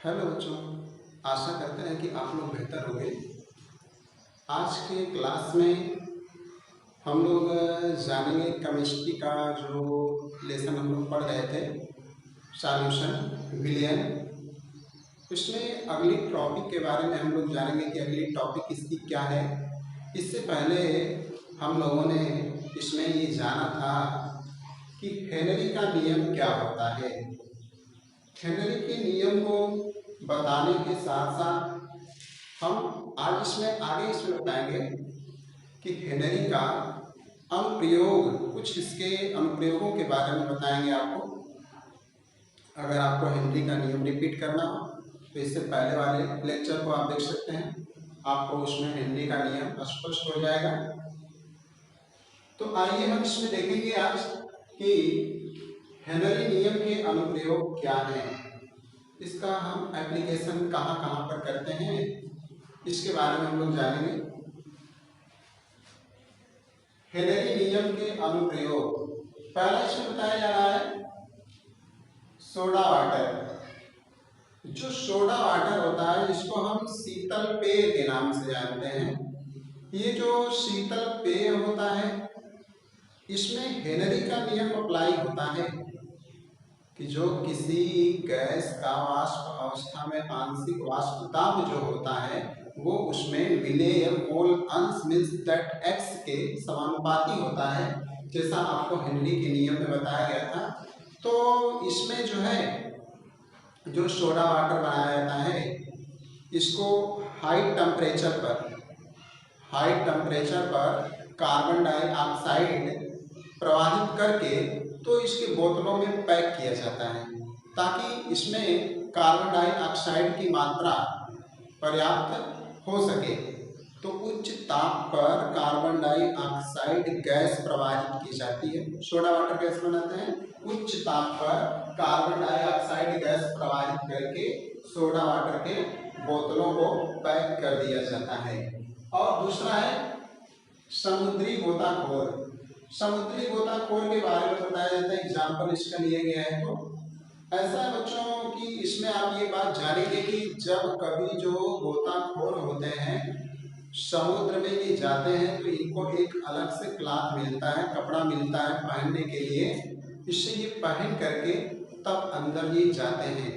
Hello बच्चों, आशा करते हैं कि आप लोग बेहतर होंगे। आज के क्लास में हम लोग जानेंगे केमिस्ट्री का जो लेसन हम लोग पढ़ रहे थे, सॉल्यूशन विलयन। उसमें अगली टॉपिक के बारे में हम लोग जानेंगे कि अगली टॉपिक इसकी क्या है। इससे पहले हम लोगों ने इसमें ये जाना था कि हेनरी का नियम क्या होता है। हेनरी के नियम को बताने के साथ साथ हम आज इसमें बताएंगे कि हेनरी का अनुप्रयोग, कुछ इसके अनुप्रयोगों के बारे में बताएंगे आपको। अगर आपको हेनरी का नियम रिपीट करना हो तो इससे पहले वाले लेक्चर को आप देख सकते हैं, आपको उसमें हेनरी का नियम स्पष्ट हो जाएगा। तो आइए हम इसमें देखेंगे आज कि हेनरी नियम के अनुप्रयोग क्या हैं, इसका हम एप्लीकेशन कहाँ कहाँ पर करते हैं, इसके बारे में हम लोग जानेंगे। हेनरी नियम के अनुप्रयोग, पहला इसमें बताया जा रहा है सोडा वाटर। जो सोडा वाटर होता है इसको हम शीतल पेय के नाम से जानते हैं। ये जो शीतल पेय होता है इसमें हेनरी का नियम अप्लाई होता है कि जो किसी गैस का वाष्प अवस्था में आंशिक वाष्प दाब जो होता है वो उसमें विलेय मोल अंश मीन्स दैट एक्स के समानुपाती होता है, जैसा आपको हेनरी के नियम में बताया गया था। तो इसमें जो है जो सोडा वाटर बनाया जाता है इसको हाई टेम्परेचर पर कार्बन डाइऑक्साइड प्रवाहित करके तो इसके बोतलों में पैक किया जाता है ताकि इसमें कार्बन डाइऑक्साइड की मात्रा पर्याप्त हो सके। तो उच्च ताप पर कार्बन डाइऑक्साइड गैस प्रवाहित की जाती है। सोडा वाटर कैसे बनाते हैं? उच्च ताप पर कार्बन डाइऑक्साइड गैस प्रवाहित करके सोडा वाटर के बोतलों को पैक कर दिया जाता है। और दूसरा है समुद्री गोताखोर। समुद्री गोताखोर के बारे में बताया जाता है, एग्जाम्पल इसका लिया गया है। तो ऐसा है बच्चों कि इसमें आप ये बात जानेंगे कि जब कभी जो गोताखोर होते हैं समुद्र में ये जाते हैं तो इनको एक अलग से क्लॉथ मिलता है, कपड़ा मिलता है पहनने के लिए। इससे ये पहन करके तब अंदर ये जाते हैं,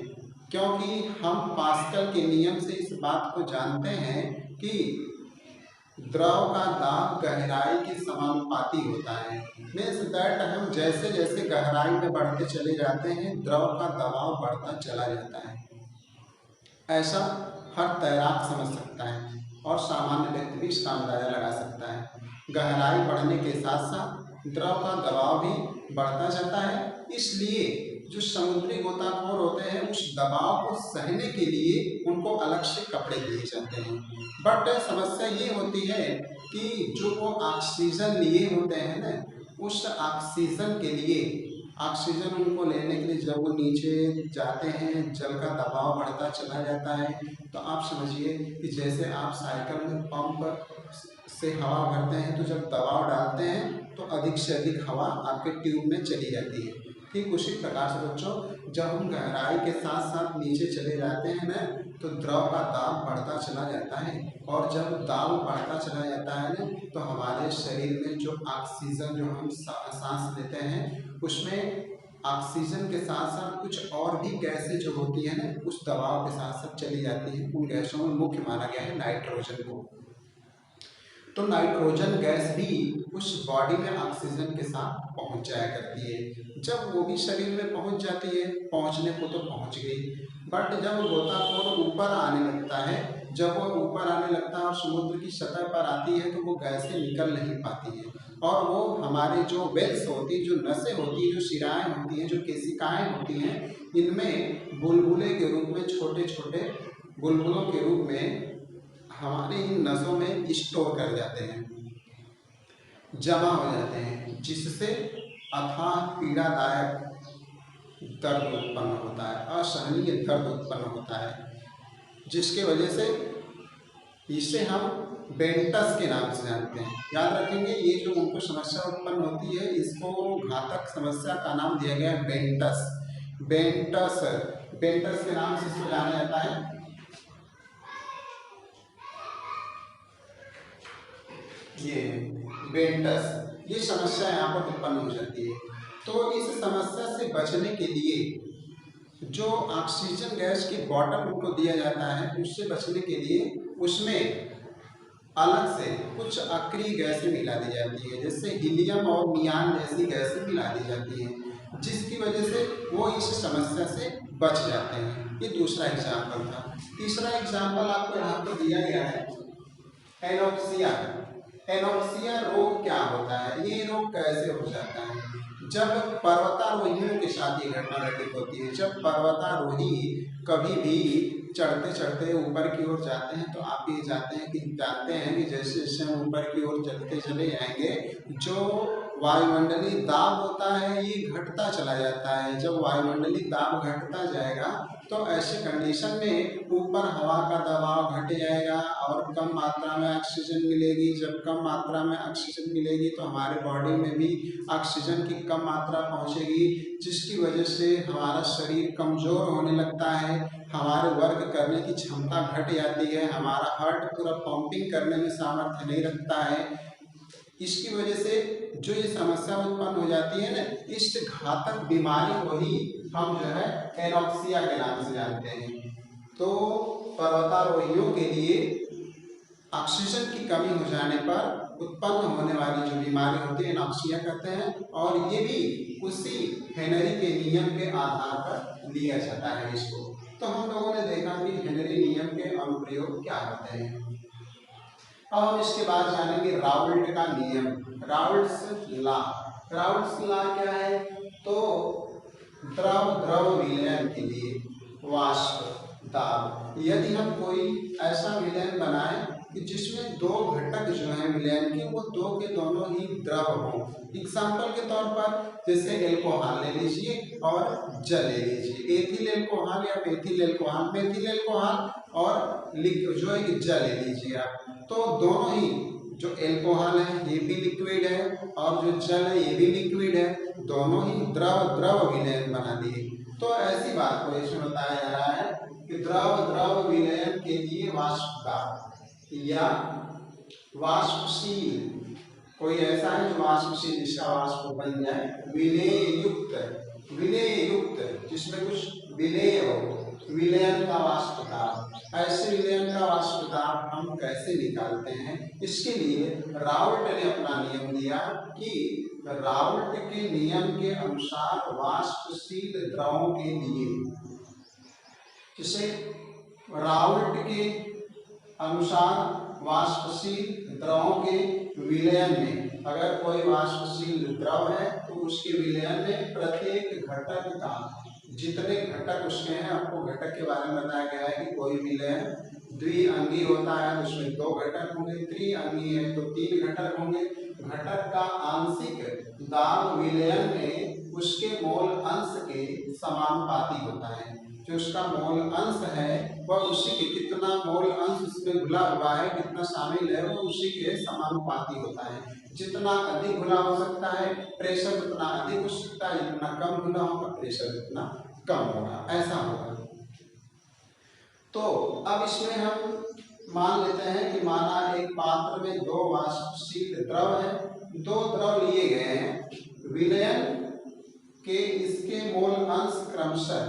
क्योंकि हम पास्कल के नियम से इस बात को जानते हैं कि द्रव का दाब गहराई के समानुपाती होता है। मीन्स दैट हम जैसे जैसे गहराई में बढ़ते चले जाते हैं द्रव का दबाव बढ़ता चला जाता है। ऐसा हर तैराक समझ सकता है और सामान्य व्यक्ति भी इसका अंदाजा लगा सकता है। गहराई बढ़ने के साथ साथ द्रव का दबाव भी बढ़ता जाता है, इसलिए जो समुद्री गोताखोर होते हैं उस दबाव को सहने के लिए उनको अलग से कपड़े दिए जाते हैं। बट समस्या ये होती है कि जो वो ऑक्सीजन लिए होते हैं ना, उस ऑक्सीजन के लिए ऑक्सीजन उनको लेने के लिए जब वो नीचे जाते हैं जल का दबाव बढ़ता चला जाता है। तो आप समझिए कि जैसे आप साइकिल में पंप से हवा भरते हैं तो जब दबाव डालते हैं तो अधिक से अधिक हवा आपके ट्यूब में चली जाती है। ठीक उसी प्रकार से बच्चों जब हम गहराई के साथ साथ नीचे चले जाते हैं ना तो द्रव का दाब बढ़ता चला जाता है, और जब दाब बढ़ता चला जाता है ना तो हमारे शरीर में जो ऑक्सीजन जो हम सांस लेते हैं उसमें ऑक्सीजन के साथ साथ कुछ और भी गैसें जो होती हैं ना उस दबाव के साथ साथ चली जाती हैं। उन गैसों में मुख्य माना गया है नाइट्रोजन को। तो नाइट्रोजन गैस भी उस बॉडी में ऑक्सीजन के साथ पहुंच जाया करती है। जब वो भी शरीर में पहुंच जाती है, पहुंचने को तो पहुंच गई, बट जब गोताखोर ऊपर आने लगता है, जब वो ऊपर आने लगता है और समुद्र की सतह पर आती है तो वो गैसें निकल नहीं पाती हैं, और वो हमारे जो वेल्स होती है, जो नसें होती हैं, जो शिराएँ होती हैं, जो केशिकाएँ होती हैं, इनमें बुलबुले के रूप में छोटे छोटे बुलबुलों के रूप में हमारे इन नसों में स्टोर कर जाते हैं, जमा हो जाते हैं, जिससे अथाह पीड़ादायक दर्द उत्पन्न होता है, असहनीय दर्द उत्पन्न होता है, जिसके वजह से इसे हम बेंटस के नाम से जानते हैं। याद रखेंगे ये जो उनको समस्या उत्पन्न होती है इसको घातक समस्या का नाम दिया गया है बेंटस। बेंटस बेंटस के नाम से इसको जाना जाता है। ये बेंटस, ये समस्या यहाँ पर उत्पन्न हो जाती है। तो इस समस्या से बचने के लिए जो ऑक्सीजन गैस की बॉटल उनको दिया जाता है, उससे बचने के लिए उसमें अलग से कुछ अक्रिय गैसें मिला दी जाती है, जैसे हीलियम और नियान जैसी गैसें मिला दी जाती हैं, जिसकी वजह से वो इस समस्या से बच जाते हैं। ये दूसरा एग्जाम्पल था। तीसरा एग्जाम्पल आपको यहाँ पर दिया गया है एनोक्सिया। एनोक्सिया रोग क्या होता है, ये रोग कैसे हो जाता है? जब पर्वतारोहियों के साथ ये घटना घटित होती है। जब पर्वतारोही कभी भी चढ़ते चढ़ते ऊपर की ओर जाते हैं, तो आप ये जानते हैं कि जैसे जैसे हम ऊपर की ओर चलते चले जाएंगे, जो वायुमंडलीय दाब होता है ये घटता चला जाता है। जब वायुमंडलीय दाब घटता जाएगा तो ऐसे कंडीशन में ऊपर हवा का दबाव घट जाएगा और कम मात्रा में ऑक्सीजन मिलेगी। जब कम मात्रा में ऑक्सीजन मिलेगी तो हमारे बॉडी में भी ऑक्सीजन की कम मात्रा पहुंचेगी, जिसकी वजह से हमारा शरीर कमजोर होने लगता है, हमारे वर्क करने की क्षमता घट जाती है, हमारा हार्ट पूरा पंपिंग करने में सामर्थ्य नहीं रखता है। इसकी वजह से जो ये समस्या उत्पन्न हो जाती है ना, इस घातक बीमारी को ही हम जो है एनोक्सिया के नाम से जानते हैं। तो पर्वतारोहियों के लिए ऑक्सीजन की कमी हो जाने पर उत्पन्न होने वाली जो बीमारी होती है एनोक्सिया कहते हैं, और ये भी उसी हेनरी के नियम के आधार पर लिया जाता है इसको। तो हम लोगों ने देखा कि हेनरी नियम के अनुप्रयोग क्या होते हैं। अब हम इसके बाद जानेंगे राउल्ट का नियम, राउल्ट्स लॉ। राउल्ट्स लॉ क्या है? तो द्रव विलयन के लिए वाष्प दाब, यदि हम कोई ऐसा विलयन बनाएं कि जिसमें दो घटक जो हैं विलयन के, वो दो के दोनों ही द्रव हों। एग्जाम्पल के तौर पर जैसे एल्कोहल ले लीजिए और जल ले लीजिए, एथिल एल्कोहल या मेथिल एल्कोहल, मेथिल एल्कोहल और जो है जल ले लीजिए आप। तो दोनों ही, जो एल्कोहल है ये भी लिक्विड है और जो जल है ये भी लिक्विड है, दोनों ही द्रव विलयन बना दिए। तो ऐसी बात को इसमें बताया जा रहा है कि द्रव विलयन के लिए वाष्प दाब या वाष्पशील, कोई ऐसा है जो वाष्पशील जिसका वाष्प बन जाए, विलेय युक्त जिसमें कुछ विलेय हो, विलयन का वाष्प दाब। ऐसे विलयन का वाष्प दाब हम कैसे निकालते हैं? इसके लिए राउल्ट ने अपना नियम दिया कि राउल्ट के नियम के अनुसार वाष्पशील द्रवों के लिए, जिसे राउल्ट के अनुसार वाष्पशील द्रवों के विलयन में, अगर कोई वाष्पशील द्रव है तो उसके विलयन में प्रत्येक घटक का, जितने घटक उसके हैं, आपको घटक के बारे में बताया गया है कि कोई विलयन द्विअंगी होता है तो उसमें दो घटक होंगे, त्रिअंगी है तो तीन घटक होंगे। घटक का आंशिक दाब विलयन में उसके मोल अंश के समानुपाती होता है। जो उसका मोल अंश है वह उसी के, कितना मोल अंश उसमें घुला हुआ है, कितना शामिल है, वो उसी के समानुपाती होता है। जितना अधिक घुला हो सकता है प्रेशर उतना अधिक हो सकता है, जितना कम घुला होगा प्रेशर उतना कम होगा, ऐसा होगा। तो अब इसमें हम मान लेते हैं कि माना एक पात्र में दो वाष्पशील द्रव है, दो द्रव लिए गए हैं, विलयन के इसके मोल अंश क्रमशः,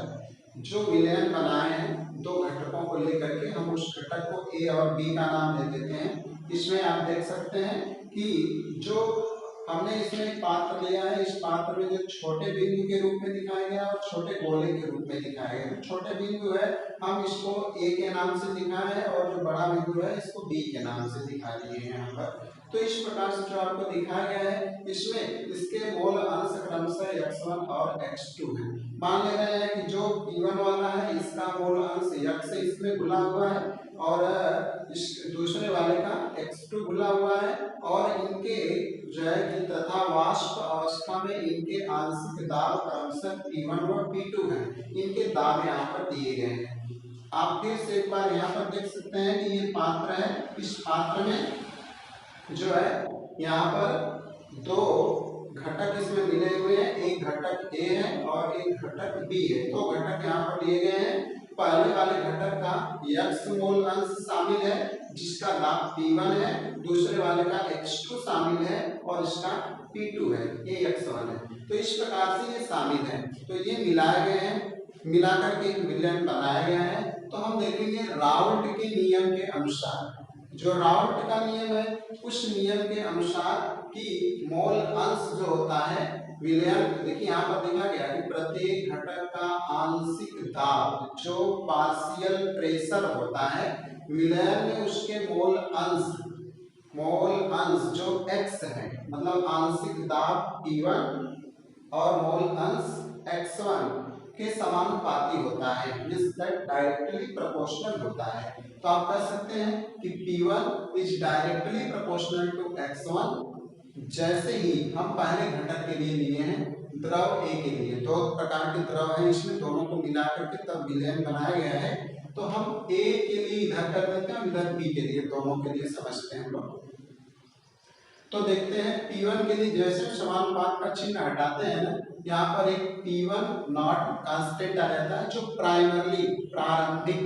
जो विलयन बनाए हैं दो घटकों को लेकर के, हम उस घटक को ए और बी का नाम दे देते हैं। इसमें आप देख सकते हैं कि जो हमने इसमें पात्र लिया है, इस पात्र में जो छोटे बिंदु के रूप में दिखाया गया और छोटे गोले के रूप में दिखाया गया। छोटे बिंदु है हम इसको ए के नाम से दिखाए हैं और जो बड़ा बिंदु है इसको बी के नाम से दिखा दिए हैं यहाँ पर। तो इस प्रकार से जो आपको दिखाया गया है, इसमें इसके मोल अंश क्रमशः x1 और x2 है। मान ले रहे हैं कि जो P1 वाला है इसका मोल अंश x से इसमें घुला हुआ है और इस दूसरे वाले का x2 घुला हुआ है, और इनके जो है कि तथा वाष्प अवस्था में इनके आंशिक दाब क्रमशः P1 और P2 है। इनके दाब यहाँ पर दिए गए हैं। आप फिर से एक बार यहाँ पर देख सकते हैं कि ये पात्र है, इस पात्र में जो है यहाँ पर दो घटक इसमें मिले हुए हैं, एक घटक A है और एक घटक B है। तो घटक यहाँ पर लिए गए हैं। पहले वाले घटक का x मोल अंश शामिल है जिसका दाब P1 है, दूसरे वाले का x2 शामिल है और इसका P2 है, ये x1 है। तो इस प्रकार से ये शामिल है, तो ये मिलाए गए हैं, मिलाकर के एक विलयन बनाया गया है। तो हम देखेंगे राउल्ट के नियम के अनुसार, जो राउल्ट का नियम है उस नियम के अनुसार कि मोल अंश जो होता है विलयन, देखिए यहाँ पर देखा गया कि प्रत्येक घटक का आंशिक दाब जो पार्शियल प्रेशर होता है विलयन में उसके मोल अंश जो x है, मतलब आंशिक दाब P1 और मोल अंश x1 के समानुपाती होता है, डायरेक्टली प्रोपोर्शनल होता है। तो आप कह सकते हैं कि P1 is directly proportional to x1। जैसे ही हम पहले घटक के लिए लिए हैं द्रव A के लिए, दो प्रकार के द्रव हैं इसमें, दोनों को मिलाकर के तब विलयन बनाया गया है। तो हम A के लिए इधर कर देते हैं, इधर B के लिए, दोनों के लिए समझते हैं लोग। तो देखते हैं P1 के लिए जैसे समानुपात का चिन्ह हटाते हैं ना, यहाँ पर एक P1 नॉट कांस्टेंट आ जाता है जो प्रारंभिक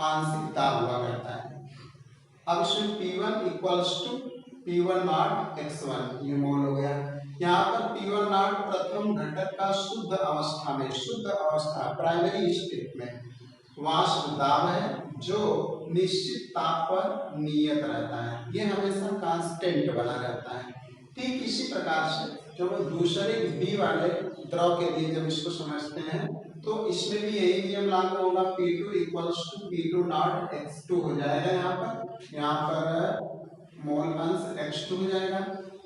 आंशिक दाब हुआ करता है। अब इसमें P1 equals to P1 not x1, ये मोल हो गया। यहाँ पर P1 नॉट प्रथम घटक का शुद्ध अवस्था प्राइमरी स्टेट में वाष्प दाब है जो निश्चित ताप पर नियत रहता है, ये हमेशा कांस्टेंट बना रहता है। ठीक इसी प्रकार से जो दूसरे B वाले द्रव के लिए जब इसको समझते हैं तो इसमें भी यही नियम लागू होगा, P2 equals to P2 not x2 हो जाएगा। यहाँ पर मोल अंश x2 हो जाएगा।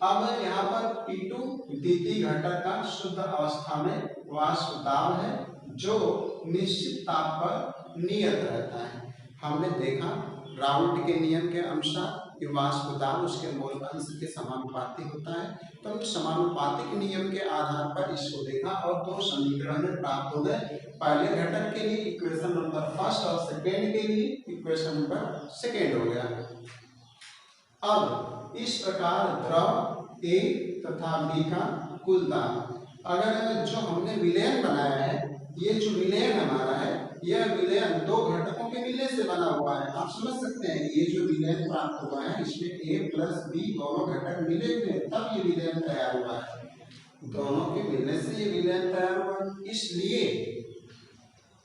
अब यहाँ पर P2 द्वितीय घटक का शुद्ध अवस्था में वाष्प दाब है जो निश्चित ताप पर नियत रहता है। हमने देखा राउल्ट के नियम के अनुसार कि वाष्प दाब उसके मोल अंश के समानुपाती होता है। तो हम समानुपातिक नियम के आधार पर इसको देखा और दो समीकरण प्राप्त हो गए। पहले घटक के लिए इक्वेशन नंबर फर्स्ट और सेकेंड के लिए इक्वेशन नंबर सेकेंड हो गया। अब इस प्रकार द्रव A तथा B का कुल दाब, अगर जो हमने विलयन बनाया है, ये जो विलयन हमारा है यह विलयन दो घटकों के मिलने से बना हुआ है। आप समझ सकते हैं ये जो विलयन प्राप्त हुआ है इसमें A प्लस B दोनों घटक मिले हुए तब ये विलयन तैयार हुआ है, दोनों के मिलने से ये विलयन तैयार हुआ। इसलिए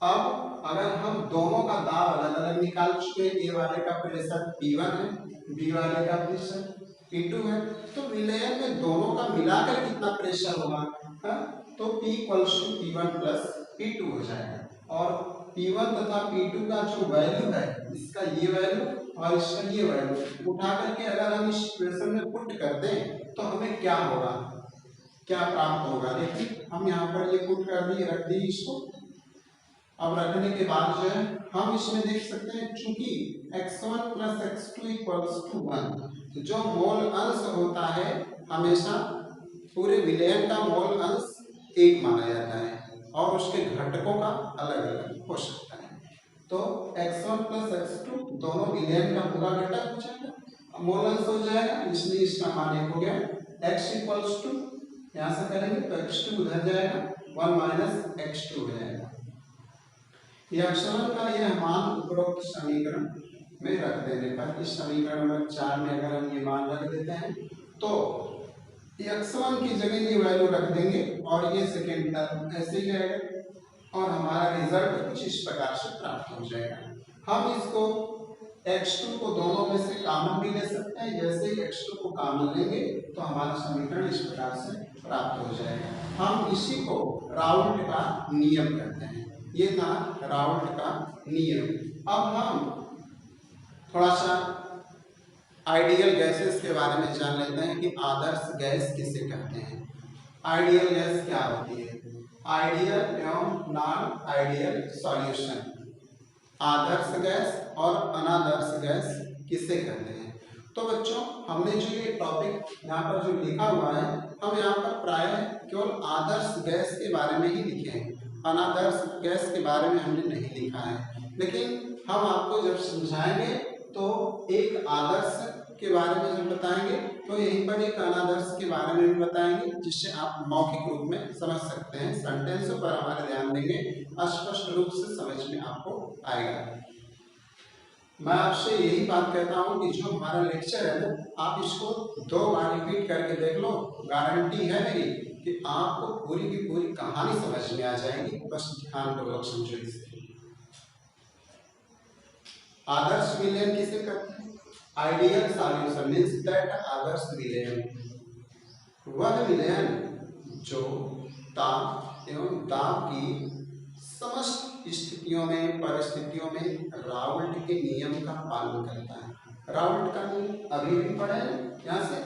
अब अगर हम दोनों का दाब अलग अलग निकाल चुके, A वाले का प्रेशर P1 है, B वाले का प्रेशर P2 है, तो विलयन में दोनों का मिलाकर कितना प्रेशर होगा, तो P equals to P1 plus P2 हो जाएगा। और P1 तथा P2 का जो वैल्यू है, इसका ये वैल्यू और इसका ये वैल्यू उठा करके अगर हम इस इक्वेशन में पुट कर दें तो हमें क्या होगा, क्या प्राप्त होगा। देखिए हम यहाँ पर ये पुट कर दिए, रख दिए इसको। अब रखने के बाद जो है हम इसमें देख सकते हैं चूंकि x1 plus x2 equals to 1, जो मोल अंश होता है हमेशा पूरे विलयन का मोल अंश एक माना जाता है और उसके घटकों का अलग अलग हो सकता है। तो x1 प्लस x2 दोनों विलयन का पूरा घटक हो जाएगा, मोल अंश हो जाएगा, इसलिए इसका मान एक हो गया। x इक्वल्स टू यहाँ से करेंगे तो x2 उधर जाएगा, 1 माइनस x2 हो जाएगा। का यह मान उपरोक्त समीकरण में रख देने पर, इस समीकरण नंबर 4 में अगर हम ये मान रख देते हैं तो x1 की जगह ये वैल्यू रख देंगे और ये सेकेंड टर्म ऐसे ही रहेगा और हमारा रिजल्ट कुछ इस प्रकार से प्राप्त हो जाएगा। हम इसको x2 को दोनों में से कॉमन भी ले सकते हैं, जैसे ही x2 को कॉमन लेंगे तो हमारा समीकरण इस प्रकार से प्राप्त हो जाएगा। हम इसी को राउल्ट का नियम कहते हैं, ये था राउल्ट का नियम। अब हम थोड़ा सा आइडियल गैसेस के बारे में जान लेते हैं कि आदर्श गैस किसे कहते हैं। आइडियल गैस क्या होती है, आइडियल एवं नॉन आइडियल सॉल्यूशन, आदर्श गैस और अनादर्श गैस किसे कहते हैं। तो बच्चों हमने जो ये टॉपिक यहाँ पर जो लिखा हुआ है, हम यहाँ पर प्राय केवल आदर्श गैस के बारे में ही लिखे हैं, अनादर्श गैस के बारे में हमने नहीं लिखा है। लेकिन हम आपको जब समझाएंगे तो एक आदर्श के बारे में जब बताएंगे तो यहीं पर एक अनादर्श के बारे में भी बताएंगे, जिससे आप मौखिक रूप में समझ सकते हैं। सेंटेंसों पर हमारे ध्यान देंगे, स्पष्ट रूप से समझ में आपको आएगा। मैं आपसे यही बात कहता हूँ कि जो हमारा लेक्चर है ना, आप इसको 2 बार रिपीट करके देख लो, गारंटी है मेरी कि आपको पूरी की पूरी कहानी समझ में आ जाएगी। बस ध्यानपूर्वक समझो इसे। आदर्श विलयन किसे कहते हैं? आइडियल सॉल्यूशन मींस दैट आदर्श विलयन वह विलयन जो ताप एवं दाब की समस्त स्थितियों में परिस्थितियों में राउल्ट के नियम का पालन करता है। राउल्ट का नियम अभी भी पढ़े यहाँ से,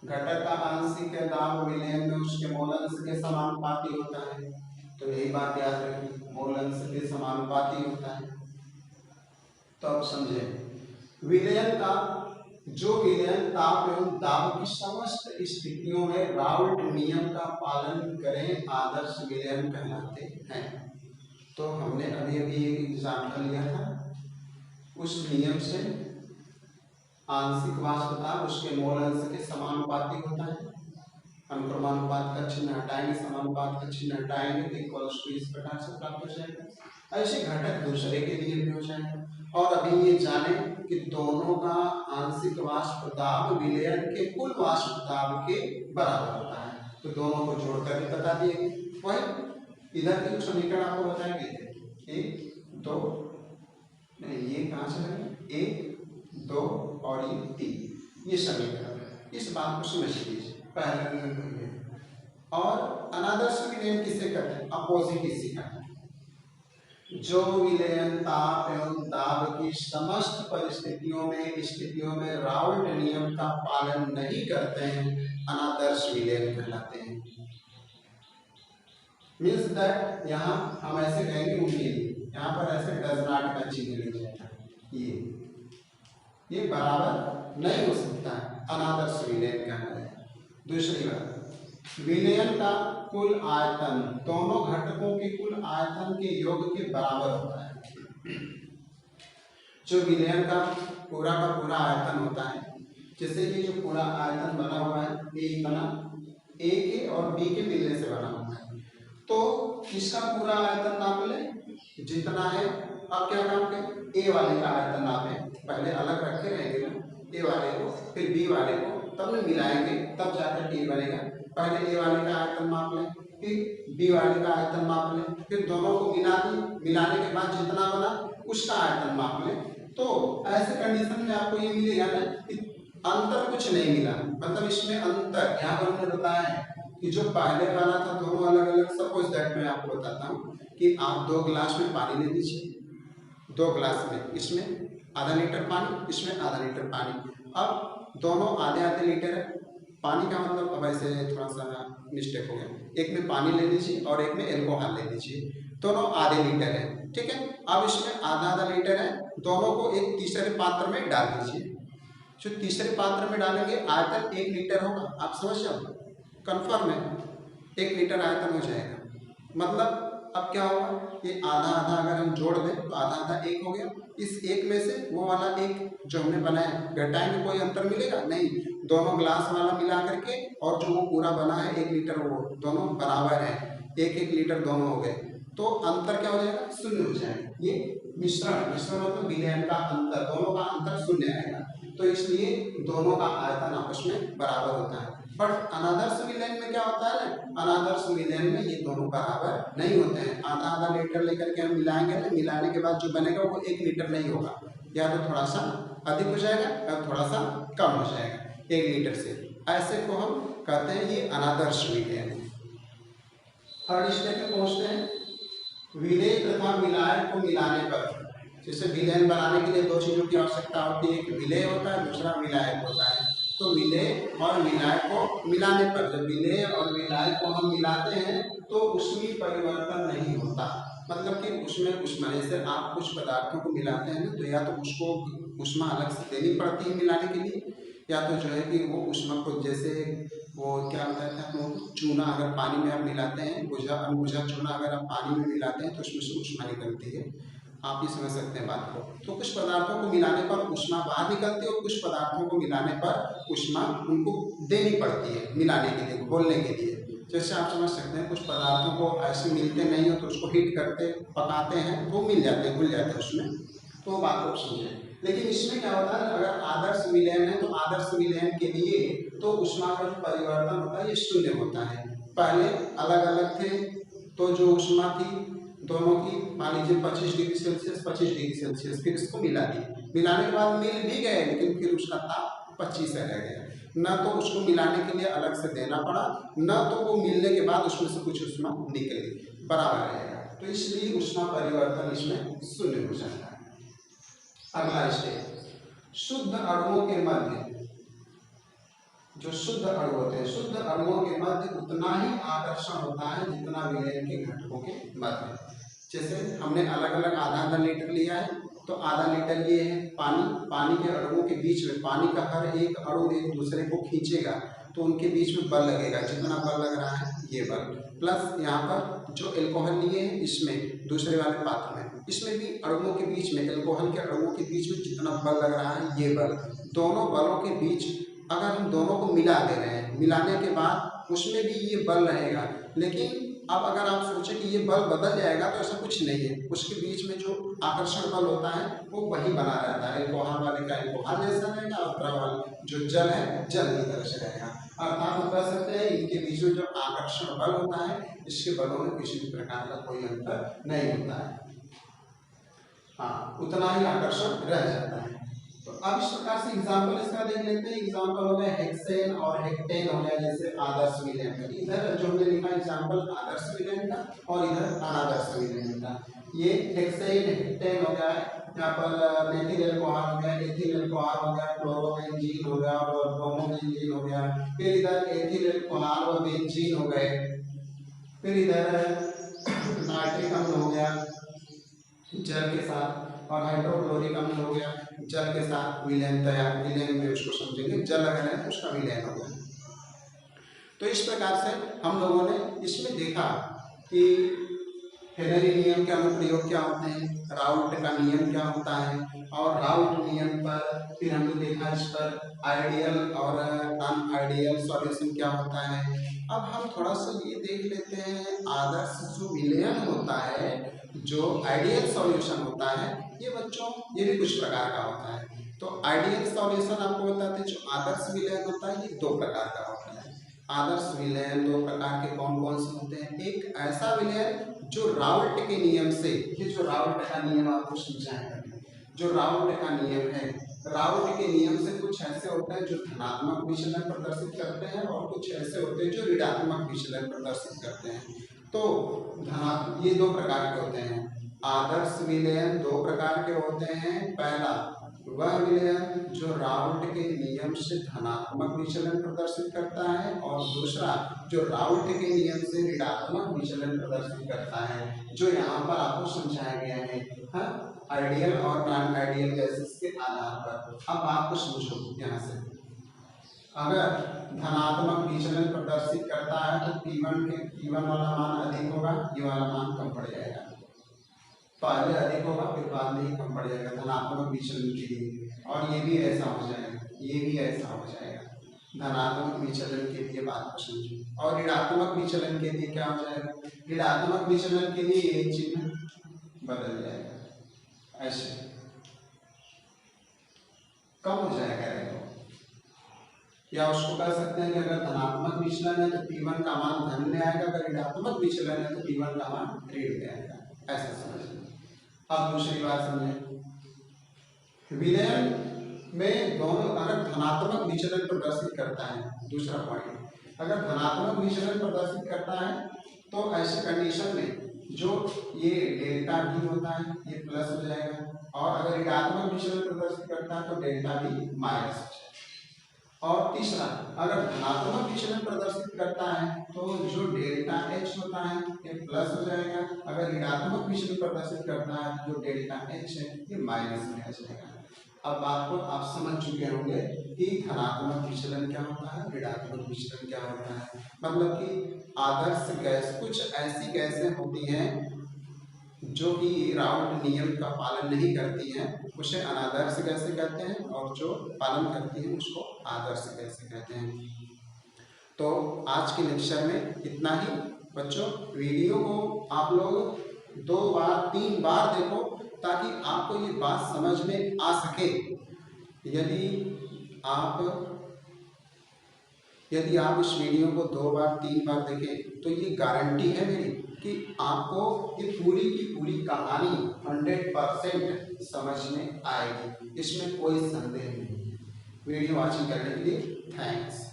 घटक का आंशिक दाब विलयन में उसके मोल अंश के समानुपाती होता है। तो यही बात याद रखिए, मोल अंश के समानुपाती होता है। तो अब समझे, विलयन का जो विलयन ताप एवं दाब की समस्त स्थितियों में राउल्ट नियम का पालन करें आदर्श विलयन कहलाते हैं। तो हमने अभी अभी एक एग्जाम्पल लिया था, उस नियम से आंशिक वाष्प दाब उसके मोल अंश के समानुपाती होता है। अनुक्रमानुपात का चिन्ह हटाएंगे, समानुपात का चिन्ह हटाएंगे, इक्वल्स टू इस प्रकार से प्राप्त हो जाएगा। ऐसे घटक दूसरे के लिए भी हो जाएगा। और अभी ये जाने कि दोनों का आंशिक वाष्प दाब विलयन के कुल वाष्प दाब के बराबर होता है। तो दोनों को जोड़कर भी बता दिए। वही इधर के समीकरण आपको बताएंगे, 1 2 नहीं, ये कहाँ से लगे, 1 2 और ये 3, ये समीकरण। इस बात को समझ लीजिए। पहला नियम और अनादर्श विलयन किसे कहते हैं? अपोजिट इसी का है। जो विलयन ताप एवं दाब की समस्त परिस्थितियों में स्थितियों में राउल्ट नियम का पालन नहीं करते हैं, अनादर्श विलयन कहलाते हैं। मीन्स दैट यहाँ हम ऐसे कहेंगे उनके लिए, यहाँ पर ऐसे डज नॉट का चिन्ह ले जाएगा, ये बराबर नहीं हो सकता है, अनादर्श विलयन कहलाता है। दूसरी बात, विलयन का कुल आयतन दोनों घटकों के कुल आयतन के योग के बराबर होता है। जो विलयन का पूरा आयतन होता है, जैसे ये जो पूरा आयतन बना हुआ है, ये इतना ए के और बी के मिलने से बना हुआ है। तो इसका पूरा आयतन नाप ले जितना है। अब क्या काम करें, ए वाले का आयतन नापें, पहले अलग रखे रहेंगे ना, ए वाले को फिर बी वाले को, तब न मिलाएंगे, तब जाकर टी बनेगा। पहले ए वाले का आयतन माप लें, फिर बी वाले का आयतन माप लें, फिर दोनों को मिला दें, मिलाने के बाद जितना बना उसका आयतन माप लें। तो ऐसे कंडीशन में आपको ये मिलेगा ना कि अंतर कुछ नहीं मिला, मतलब इसमें अंतर यहाँ पर हमने बताया है कि जो पहले वाला था दोनों अलग अलग। सपोज दैट मैं आपको बताता हूँ कि आप 2 गिलास में पानी ले लीजिए, 2 गिलास में, इसमें आधा लीटर पानी, इसमें आधा लीटर पानी। अब दोनों आधे लीटर है पानी का, मतलब अब ऐसे थोड़ा सा मिस्टेक हो गया, एक में पानी ले लीजिए और एक में एल्कोहल ले लीजिए, दोनों आधे लीटर है, ठीक है। अब इसमें आधा लीटर है, दोनों को एक तीसरे पात्र में डाल दीजिए। जो तीसरे पात्र में डालेंगे आयतन 1 लीटर होगा, आप समझ जाओ, कन्फर्म है 1 लीटर आयतन हो जाएगा। मतलब अब क्या होगा, ये आधा अगर हम जोड़ दें तो आधा 1 हो गया। इस 1 में से वो वाला 1 जो हमने बनाया घटाएंगे, कोई अंतर मिलेगा नहीं, दोनों ग्लास वाला मिला करके और जो वो पूरा बना है 1 लीटर, वो दोनों बराबर है, 1 लीटर दोनों हो गए, तो अंतर क्या हो जाएगा, 0 हो जाएगा। ये मिश्रण मतलब विलयन का अंतर, दोनों का अंतर 0 आएगा। तो इसलिए दोनों का आयतन आपस में बराबर होता है। बट अनादर्श विलयन में क्या होता है ना, अनादर्श विलयन में ये दोनों बराबर नहीं होते हैं। आधा लीटर लेकर के हम मिलाएंगे ना, मिलाने के बाद जो बनेगा वो 1 लीटर नहीं होगा, या तो थोड़ा सा अधिक हो जाएगा या थोड़ा सा कम हो जाएगा 1 लीटर से। ऐसे को हम कहते हैं ये अनादर्श विलयन है। थर्ड स्टेप पे पहुंचते हैं, विलेय तथा विलायक को मिलाने पर। जैसे विलयन बनाने के लिए 2 चीजों की आवश्यकता होती है, एक विलेय होता है, दूसरा विलायक होता है। तो विलेय और विलायक को मिलाने पर, जब विलेय और विलायक को हम मिलाते हैं तो उसमें परिवर्तन नहीं होता, मतलब कि उसमें उष्मा, जैसे आप कुछ पदार्थों को मिलाते हैं तो या तो उसको उष्मा अलग से देनी पड़ती है मिलाने के लिए, या तो जो है कि वो उष्मा को, जैसे वो क्या बताते हैं आपको, चूना अगर पानी में आप मिलाते हैं, अनबुझा चूना अगर आप पानी में मिलाते हैं तो उसमें से उष्मा निकलती है। आप ही समझ सकते हैं बात को। तो कुछ पदार्थों को मिलाने पर ऊष्मा बाहर निकलती है और कुछ पदार्थों को मिलाने पर ऊष्मा उनको देनी पड़ती है मिलाने के लिए, घोलने के लिए। जैसे आप समझ सकते हैं कुछ पदार्थों को ऐसे मिलते नहीं हो तो उसको हीट करते पकाते हैं तो मिल जाते हैं, घुल जाते हैं उसमें, तो बात को समझे। लेकिन इसमें क्या होता है, अगर आदर्श विलयन है तो आदर्श विलयन के लिए तो ऊष्मा का जो परिवर्तन होता है ये शून्य होता है। पहले अलग अलग थे तो जो ऊष्मा थी दोनों की, मान लीजिए 25 डिग्री सेल्सियस 25 डिग्री सेल्सियस, फिर इसको मिला दी, मिलाने के बाद मिल भी गए लेकिन फिर उसका ताप 25 रह गया। न तो उसको मिलाने के लिए अलग से देना पड़ा, न तो वो मिलने के बाद उसमें से कुछ ऊष्मा निकली, बराबर रहेगा। तो इसलिए ऊष्मा परिवर्तन इसमें शून्य हो जाता है। अगला स्टेप, शुद्ध अणुओं के मध्य, जो शुद्ध अणु होते हैं, शुद्ध अणुओं के मध्य उतना ही आकर्षण होता है जितना विलयन के घटकों के मध्य। जैसे हमने अलग अलग आधा आधा लीटर लिया है तो आधा लीटर ये है पानी, पानी के अणुओं के बीच में, पानी का हर एक अणु एक दूसरे को खींचेगा तो उनके बीच में बल लगेगा, जितना बल लग रहा है ये बल, प्लस यहाँ पर जो एल्कोहल लिए हैं इसमें दूसरे वाले पात्र में, इसमें भी अणुओं के बीच में, एल्कोहल के अणुओं के बीच में जितना बल लग रहा है ये बल, दोनों बलों के बीच अगर हम दोनों को मिला दे रहे हैं, मिलाने के बाद उसमें भी ये बल रहेगा। लेकिन अब अगर आप सोचें कि ये बल बदल जाएगा तो ऐसा कुछ नहीं है, उसके बीच में जो आकर्षण बल होता है वो वही बना रहता है, एल्कोहल वाले का एल्कोहल जैसा रहेगा और द्रव जो जल है जल की तरह से रहेगा। अर्थात हम कह सकते हैं इनके बीच में जो आकर्षण बल होता है इसके बलों में किसी भी प्रकार का कोई अंतर नहीं होता है, हाँ उतना ही आकर्षण रह जाता है। तो अब इस प्रकार से एग्जाम्पल इसका देख लेते हैं। एग्जाम्पल हो गया हेक्सेन और हेक्टेन हो गया, जैसे आदर्श विलयन का। इधर जो हमने लिखा एग्जाम्पल आदर्श विलयन का और इधर अनादर्श विलयन का। ये हेक्सेन हेक्टेन हो गया, यहाँ पर मेथिल अल्कोहल हो गया, एथिल अल्कोहल हो गया, क्लोरोबेंजीन हो गया और ब्रोमोबेंजीन हो गया। फिर इधर एथिल अल्कोहल और बेंजीन हो गए। फिर इधर नाइट्रिक अम्ल हो गया जल के साथ, और हाइड्रोक्लोरिक अम्ल हो गया जल के साथ विलयन तैयार, विलयन में उसको समझेंगे, जल अगर है तो उसका विलयन हो गया। तो इस प्रकार से हम लोगों ने इसमें देखा कि हेनरी नियम के अनुप्रयोग क्या होते हैं, राउल्ट का नियम क्या होता है, और राउल्ट नियम पर फिर हमने देखा इस पर आइडियल और नॉन आइडियल सॉल्यूशन क्या होता है। अब हम थोड़ा सा ये देख लेते हैं आदर्श जो विलयन होता है, जो आइडियल सॉल्यूशन होता है, ये बच्चों ये भी कुछ प्रकार का होता है। तो आइडियल सॉल्यूशन आपको बताते हैं, जो आदर्श विलयन होता है ये दो प्रकार का होता है। आदर्श विलयन दो प्रकार के कौन कौन से होते हैं, एक ऐसा विलयन जो राउल्ट के नियम से, ये जो राउल्ट का नियम आपको समझाएगा, जो राउल्ट का नियम है, राउल्ट के नियम से कुछ ऐसे होते हैं जो धनात्मक विचलन प्रदर्शित करते हैं और कुछ ऐसे होते हैं जो ऋणात्मक विचलन प्रदर्शित करते हैं। तो ये दो प्रकार के होते हैं। आदर्श विलयन दो प्रकार के होते हैं, पहला वह विलयन जो राउल्ट के नियम से धनात्मक विचलन प्रदर्शित करता है, और दूसरा जो राउल्ट के नियम से ऋणात्मक विचलन प्रदर्शित करता है, जो यहाँ पर आपको समझाया गया है, हाँ, आइडियल और नॉन आइडियल गैसेस के आधार पर। अब आपको समझो यहाँ से, अगर धनात्मक विचलन प्रदर्शित करता है तो P1 वाला मान अधिक होगा, ये वाला मान कम पड़ जाएगा, पहले अधिक होगा फिर बाद में ही कम पड़ जाएगा धनात्मक विचलन के लिए, और ये भी ऐसा हो जाएगा, ये भी ऐसा हो जाएगा धनात्मक विचलन के लिए, बात को समझो। और ऋणात्मक विचलन के लिए क्या हो जाएगा, ऋणात्मक विचलन के लिए ये चिन्ह बदल जाएगा, ऐसे कम हो जाएगा देखो। या उसको कह सकते हैं कि अगर धनात्मक विचलन है तो P1 का मान धन में आएगा, अगर ऋणात्मक विचलन है तो P1 का मान ऋण में आएगा, ऐसा समझ। अब दूसरी बात समझे, विलयन में दोनों अगर धनात्मक विचलन प्रदर्शित करता है, दूसरा पॉइंट, अगर धनात्मक विचलन प्रदर्शित करता है तो ऐसे कंडीशन में जो ये डेल्टा भी होता है ये प्लस हो जाएगा, और अगर ऋणात्मक विचलन प्रदर्शित करता है तो डेल्टा भी माइनस हो जाएगा। और तीसरा, अगर धनात्मक विचलन प्रदर्शित करता है तो जो डेल्टा H होता है ये प्लस हो जाएगा, अगर ऋणात्मक विचलन प्रदर्शित करता है जो डेल्टा H है ये माइनस में आ जाएगा। अब बात को आप समझ चुके होंगे कि धनात्मक विचलन क्या होता है, ऋणात्मक विचलन क्या होता है। मतलब कि आदर्श गैस कुछ ऐसी गैसें होती हैं जो कि राउंड नियम का पालन नहीं करती हैं उसे अनादर्श कैसे कहते हैं, और जो पालन करती हैं उसको आदर्श कैसे कहते हैं। तो आज के लेक्चर में इतना ही बच्चों। वीडियो को आप लोग 2 बार 3 बार देखो ताकि आपको ये बात समझ में आ सके। यदि आप इस वीडियो को 2 बार 3 बार देखें तो ये गारंटी है मेरी कि आपको ये पूरी की पूरी कहानी 100% समझ में आएगी, इसमें कोई संदेह नहीं। वीडियो वॉचिंग करने के लिए थैंक्स।